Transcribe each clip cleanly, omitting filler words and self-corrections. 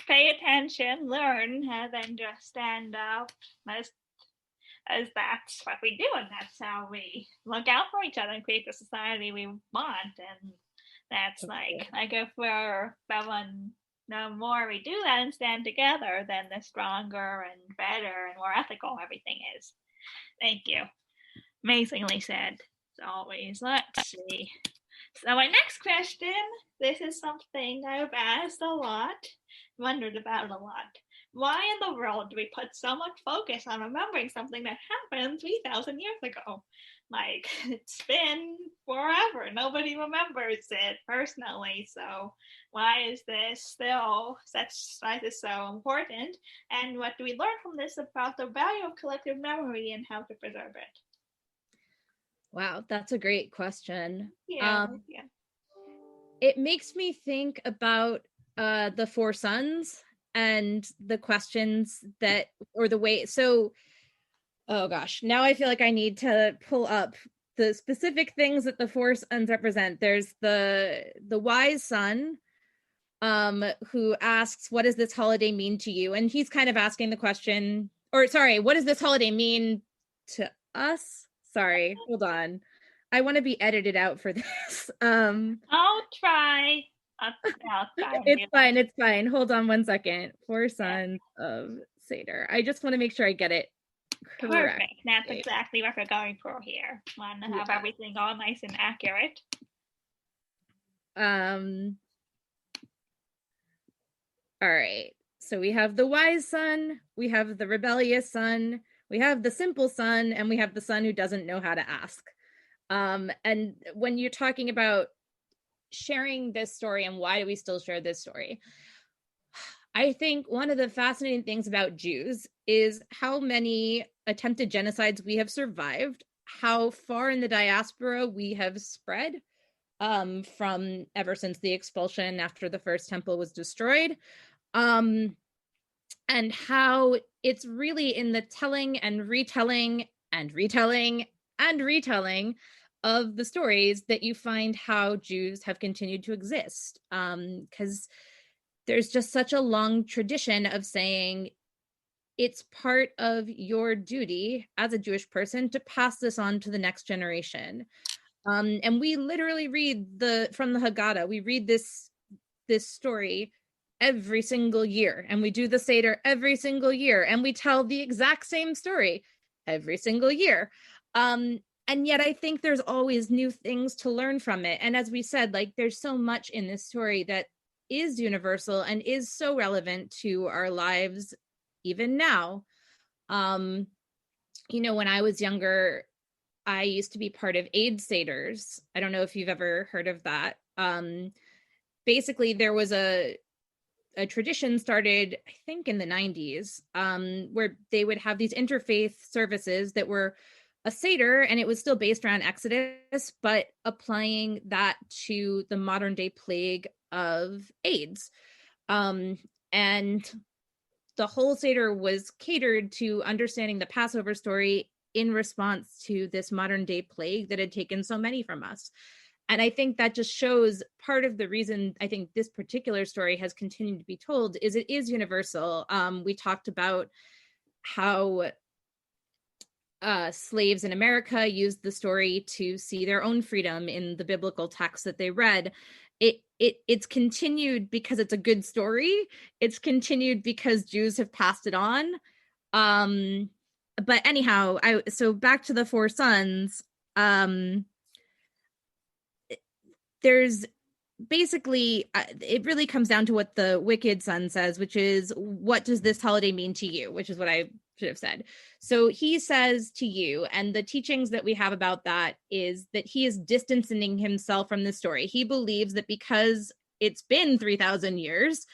Pay attention, learn, and then just stand up. As that's what we do, and that's how we look out for each other and create the society we want. And that's like, if we're someone, the more we do that and stand together, then the stronger and better and more ethical everything is. Thank you. Amazingly said, as always. Let's see. So my next question, this is something I've asked a lot, wondered about a lot. Why in the world do we put so much focus on remembering something that happened 3,000 years ago? Like, it's been forever. Nobody remembers it personally. So why is this so important? And what do we learn from this about the value of collective memory and how to preserve it? Wow, that's a great question. Yeah. It makes me think about the Four Sons and the questions that, or the way, so, oh gosh, now I feel like I need to pull up the specific things that the Four Sons represent. There's the wise son, who asks, what does this holiday mean to you? And he's kind of asking the question, or sorry, what does this holiday mean to us? Sorry, hold on. I want to be edited out for this. I'll try. It's fine. Hold on one second. Four Sons of Seder. I just want to make sure I get it correct. Perfect. That's exactly what we're going for here. Want to have everything all nice and accurate. All right. So we have the wise son, we have the rebellious son, we have the simple son, and we have the son who doesn't know how to ask. And when you're talking about sharing this story and why do we still share this story, I think one of the fascinating things about Jews is how many attempted genocides we have survived, how far in the diaspora we have spread, from ever since the expulsion after the first temple was destroyed, and how it's really in the telling and retelling and retelling and retelling of the stories that you find how Jews have continued to exist. Because there's just such a long tradition of saying it's part of your duty as a Jewish person to pass this on to the next generation. And we literally read from the Haggadah, we read this story every single year, and we do the Seder every single year, and we tell the exact same story every single year. And yet I think there's always new things to learn from it. And as we said, like, there's so much in this story that is universal and is so relevant to our lives even now. When I was younger, I used to be part of Aid Seders. I don't know if you've ever heard of that. Basically, there was a tradition started, I think, in the 90s, where they would have these interfaith services that were a Seder, and it was still based around Exodus, but applying that to the modern day plague of AIDS. And the whole Seder was catered to understanding the Passover story in response to this modern day plague that had taken so many from us. And I think that just shows part of the reason I think this particular story has continued to be told is it is universal. We talked about how slaves in America used the story to see their own freedom in the biblical text that they read. It's continued because it's a good story. It's continued because Jews have passed it on. But anyhow, so back to the Four Sons. There's basically, it really comes down to what the wicked son says, which is, what does this holiday mean to you? Which is what I should have said. So he says to you, and the teachings that we have about that is that he is distancing himself from the story. He believes that because it's been 3,000 years,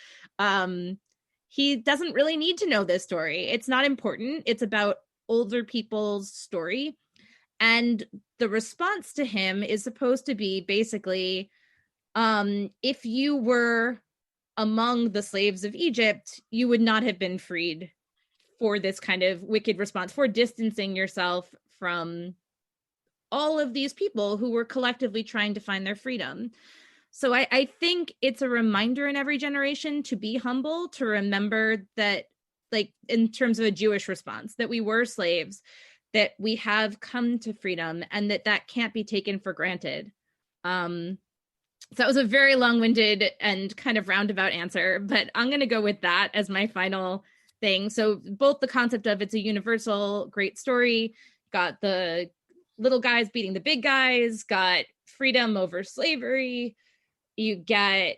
he doesn't really need to know this story. It's not important. It's about older people's story. And the response to him is supposed to be basically, if you were among the slaves of Egypt, you would not have been freed for this kind of wicked response, for distancing yourself from all of these people who were collectively trying to find their freedom. So I think it's a reminder in every generation to be humble, to remember that, like, in terms of a Jewish response, that we were slaves, that we have come to freedom, and that can't be taken for granted. So that was a very long-winded and kind of roundabout answer, but I'm going to go with that as my final thing. So both the concept of it's a universal great story, got the little guys beating the big guys, got freedom over slavery, you get,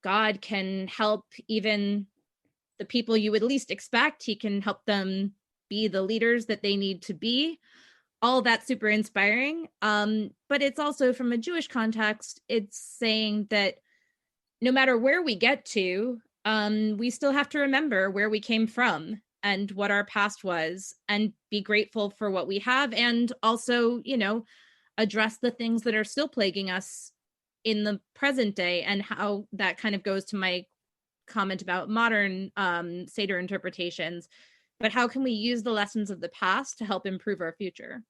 God can help even the people you would least expect. He can help them be the leaders that they need to be. All that's super inspiring. But it's also, from a Jewish context, it's saying that no matter where we get to, we still have to remember where we came from and what our past was, and be grateful for what we have, and also, address the things that are still plaguing us in the present day, and how that kind of goes to my comment about modern Seder interpretations. But how can we use the lessons of the past to help improve our future?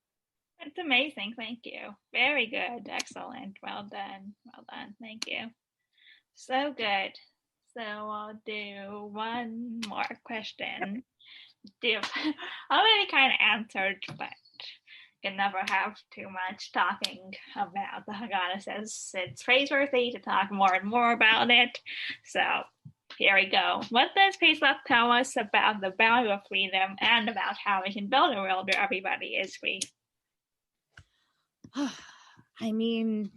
That's amazing. Thank you. Very good. Excellent. Well done. Well done. Thank you. So good. So I'll do one more question. Already kind of answered, but can never have too much talking about the Haggadah, says it's praiseworthy to talk more and more about it. So here we go. What does Pesach tell us about the value of freedom and about how we can build a world where everybody is free? I mean,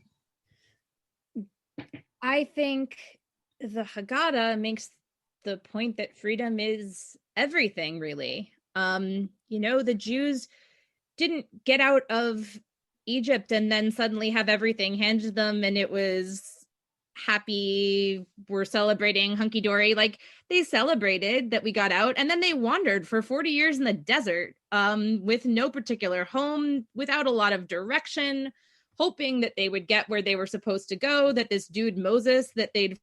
I think the Haggadah makes the point that freedom is everything, really. The Jews didn't get out of Egypt and then suddenly have everything handed to them and it was happy, we're celebrating hunky-dory. Like, they celebrated that we got out, and then they wandered for 40 years in the desert, with no particular home, without a lot of direction, hoping that they would get where they were supposed to go, that this dude Moses that they'd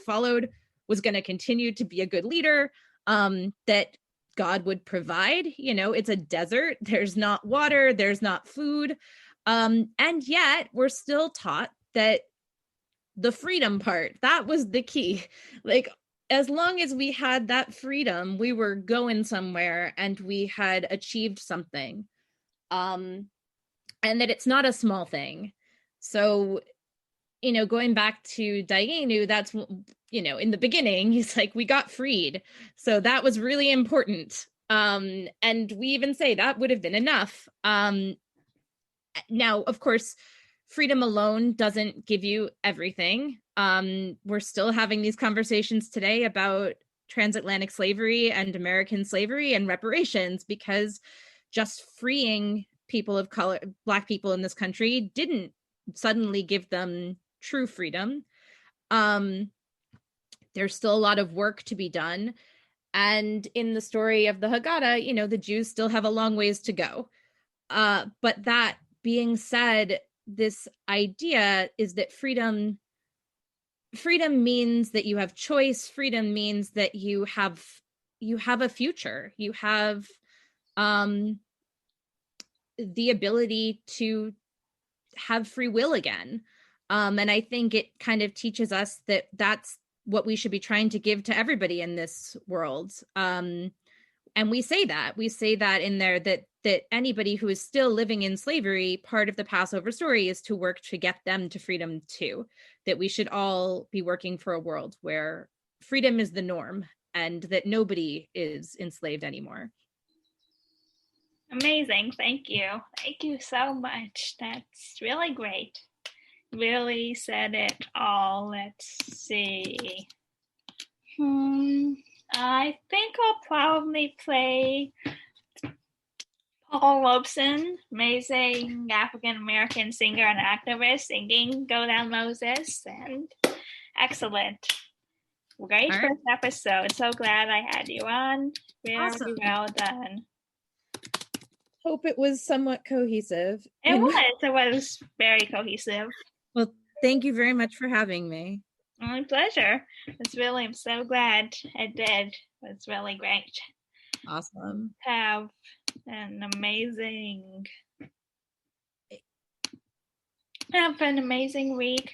followed was going to continue to be a good leader, that God would provide. It's a desert, there's not water, there's not food, and yet we're still taught that the freedom part, that was the key. Like, as long as we had that freedom, we were going somewhere and we had achieved something. And that it's not a small thing. So, going back to Dayenu, that's, in the beginning, he's like, we got freed. So that was really important. And we even say that would have been enough. Now, of course, freedom alone doesn't give you everything. We're still having these conversations today about transatlantic slavery and American slavery and reparations, because just freeing people of color, Black people in this country, didn't suddenly give them true freedom. There's still a lot of work to be done. And in the story of the Haggadah, the Jews still have a long ways to go. But that being said, this idea is that freedom means that you have choice. Freedom means that you have a future. You have the ability to have free will again. And I think it kind of teaches us that that's what we should be trying to give to everybody in this world. And we say that in there, that anybody who is still living in slavery, part of the Passover story is to work to get them to freedom too. That we should all be working for a world where freedom is the norm and that nobody is enslaved anymore. Amazing. Thank you. Thank you so much. That's really great. Really said it all. Let's see. I think I'll probably play Paul Robeson, amazing African-American singer and activist, singing Go Down Moses, and excellent. Great All first episode. So glad I had you on. Very Awesome. well done. Hope it was somewhat cohesive. It was very cohesive. Well, thank you very much for having me. My pleasure. I'm so glad I did. It's really great. Awesome. Have an amazing Have an amazing week.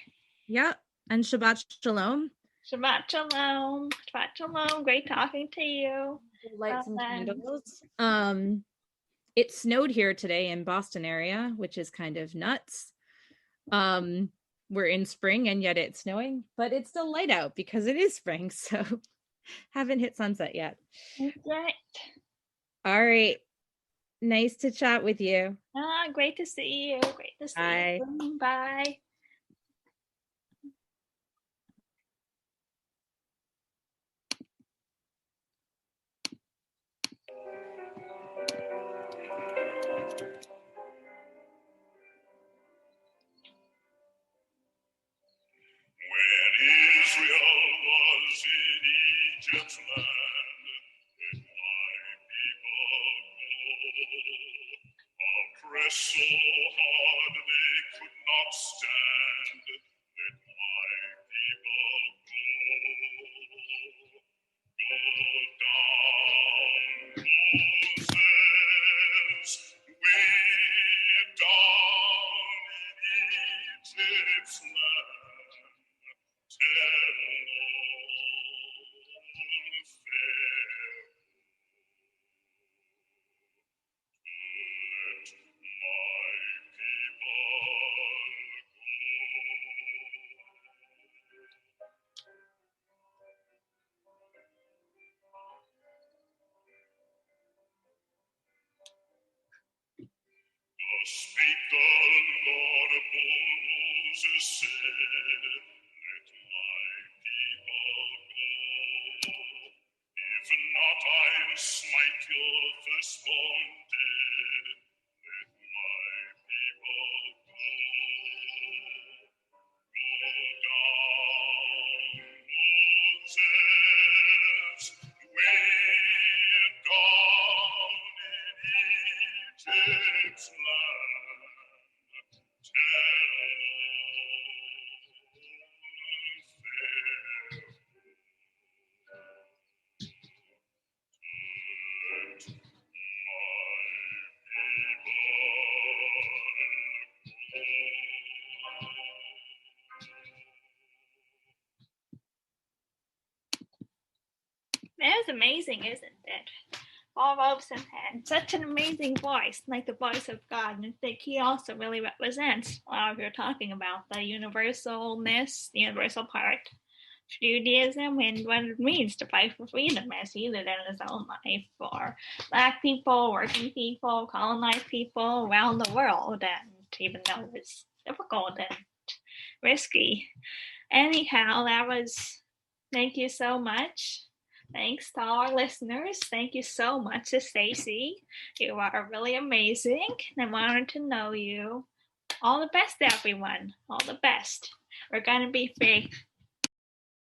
Yeah. And Shabbat Shalom. Shabbat Shalom. Shabbat Shalom. Great talking to you. Light some candles. It snowed here today in Boston area, which is kind of nuts. We're in spring and yet it's snowing, but it's still light out because it is spring. So haven't hit sunset yet. Right. All right. Nice to chat with you. Great to see you. Great to see Bye. you. Bye. When Israel was in Egypt's land, did my people go? Oppressed so hard they could not stand, let my people go. Go down, Moses, way down in Egypt's land. Tell all fair let my people Thus spake the Lord of Moses said, let my people go. If not, I'll smite your firstborn dead. Let my people go. Go down, Moses, way down in Egypt's land. Tell That was amazing, isn't it? Paul Robeson had such an amazing voice, like the voice of God, and I think he also really represents what you're talking about, the universalness, the universal part of Judaism, and what it means to fight for freedom as he did in his own life for Black people, working people, colonized people around the world, and even though it was difficult and risky. Anyhow, thank you so much. Thanks to all our listeners. Thank you so much to Stacey. You are really amazing. I wanted to know you. All the best, everyone. All the best. We're going to be free.